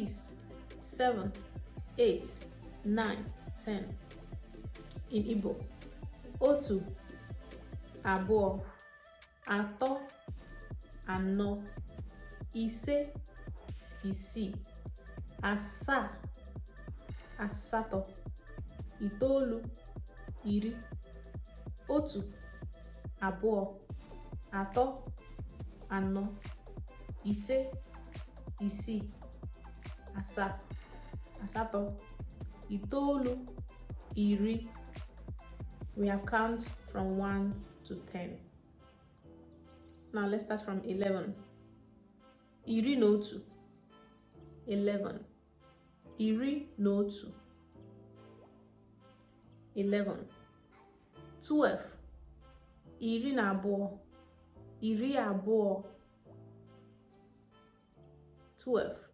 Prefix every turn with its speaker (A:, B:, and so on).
A: 6, 7, 8, 9, 10. In Igbo, otu, abụọ, atọ, anọ, ise, isii, asaa, asatọ, itoolu, iri. Otu, abụọ, atọ, anọ, ise, isii, asaa, asatọ, itoolu, iri. We have count from 1 to 10. Now let's start from 11. Iri na otu, 11. Iri na otu, 11. 12. Iri na abụọ, iri abụọ, 12.